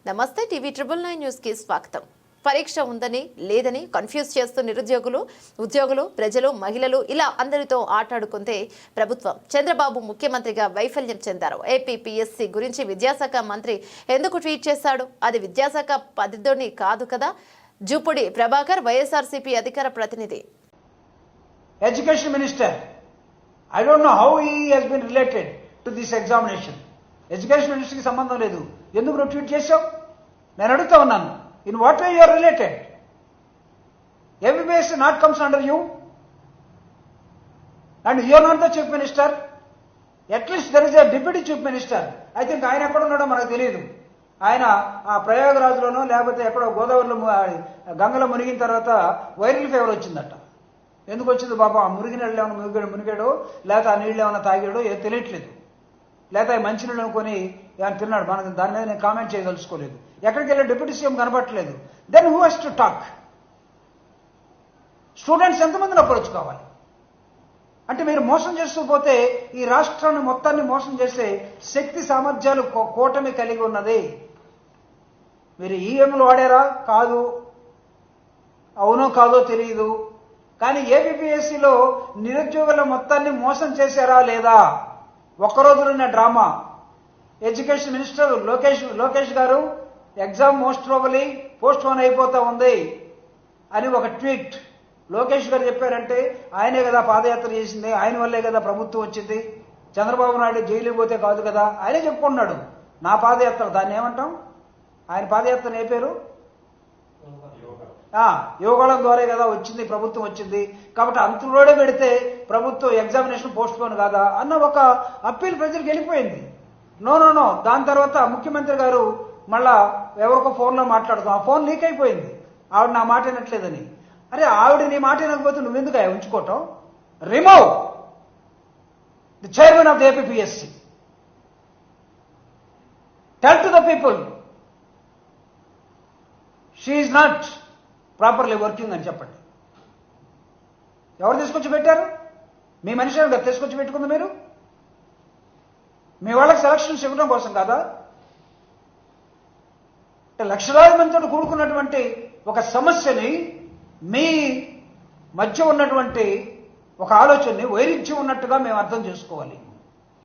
నమస్తే TV 999 news కి స్వాగతం. పరీక్ష ఉందని లేదని కన్ఫ్యూజ్ చేస్తూ నిరుద్యోగులు, ఉద్యోగులు, ప్రజలు, మహిళలు ఇలా అందరితో ఆటాడుకుంటే ప్రభుత్వం చంద్రబాబు ముఖ్యమంత్రిగా వైఫల్యం చెందారు. ఏపీపీఎస్సీ గురించి విద్యాశాఖ మంత్రి ఎందుకు ట్వీట్ చేశాడు? అది విద్యాశాఖ పద్ధతిని కాదు కదా. జూపుడి ప్రభాకర్, వైఎస్ఆర్సీపీ అధికార ప్రతినిధి. Education Minister, I don't know how he has been related to this examination. Education Minister కి సంబంధం లేదు. ఎందుకు నువ్వు ట్వీట్ చేశావు? నేను అడుగుతా ఉన్నాను. In what way you are related? MBBS not comes under you, and you are not the Chief Minister. At least there is a Deputy Chief Minister. I think ఆయన ఎక్కడ ఉన్నాడో మనకు తెలియదు. ఆయన ఆ ప్రయాగరాజ్లోనో లేకపోతే ఎక్కడో గోదావరిలో గంగలో మునిగిన తర్వాత వైరల్ ఫీవర్ వచ్చిందట. ఎందుకు వచ్చింది బాబా? ఆ మునిగిన నీళ్ళు ఏమైనా మునిగాడో లేకపోతే ఆ నీళ్ళు ఏమైనా తాగాడో ఏదో తెలియట్లేదు. లేకపోతే మంచినీళ్ళు అనుకొని ఏమైనా తిన్నాడు. మనకు దాని మీద నేను కామెంట్ చేయదలుచుకోలేదు. ఎక్కడికి వెళ్ళి డిప్యూటీ సీఎం కనపట్టలేదు. Then who has to talk? Students ఎంతమందిని అప్రోచ్ కావాలి? అంటే మీరు మోసం చేస్తూ పోతే ఈ రాష్ట్రాన్ని మొత్తాన్ని మోసం చేసే శక్తి సామర్థ్యాలు కూటమి కలిగి ఉన్నది. మీరు ఈఎంలు వాడారా? కాదు. అవునో కాదో తెలియదు. కానీ ఏపీపీఎస్సీలో నిరుద్యోగుల మొత్తాన్ని మోసం చేశారా లేదా? ఒక్కరోజులున్న డ్రామా. ఎడ్యుకేషన్ మినిస్టర్ లోకేష్ గారు exam most probably post phone అయిపోతా ఉంది అని ఒక ట్వీట్ లోకేష్ గారు చెప్పారంటే ఆయనే కదా పాదయాత్ర చేసింది, ఆయన వల్లే కదా ప్రభుత్వం వచ్చింది, చంద్రబాబు నాయుడు జైలు పోతే కాదు కదా, ఆయనే చెప్పుకున్నాడు. నా పాదయాత్ర, దాన్ని ఏమంటాం? ఆయన పాదయాత్రను ఏ పేరు? యోగాళం ద్వారా కదా వచ్చింది, ప్రభుత్వం వచ్చింది. కాబట్టి అంతులోనే పెడితే ప్రభుత్వం ఎగ్జామినేషన్ పోస్ట్ పోన్ కాదా అన్న ఒక అప్పీల్ ప్రజలకు వెళ్ళిపోయింది. నో. దాని తర్వాత ముఖ్యమంత్రి గారు మళ్ళా ఎవరికో ఫోన్లో మాట్లాడుతాం, ఆ ఫోన్ లీక్ అయిపోయింది. ఆవిడ నా మాట వినట్లేదని. అరే ఆవిడ నీ మాట వినకపోతే నువ్వెందుకు ఉంచుకోవటం? Remove the chairman of the APPSC. Tell to the people she is not properly working అని చెప్పండి. ఎవరు తీసుకొచ్చి పెట్టారు? మీ మనిషి తీసుకొచ్చి పెట్టుకుంది మీరు? మీ వాళ్ళకి సెలక్షన్స్ ఇవ్వడం కోసం కాదా? లక్షలాది మందితో కూడుకున్నటువంటి ఒక సమస్యని, మీ మధ్య ఉన్నటువంటి ఒక ఆలోచనని వైరుధ్యం ఉన్నట్టుగా మేము అర్థం చేసుకోవాలి.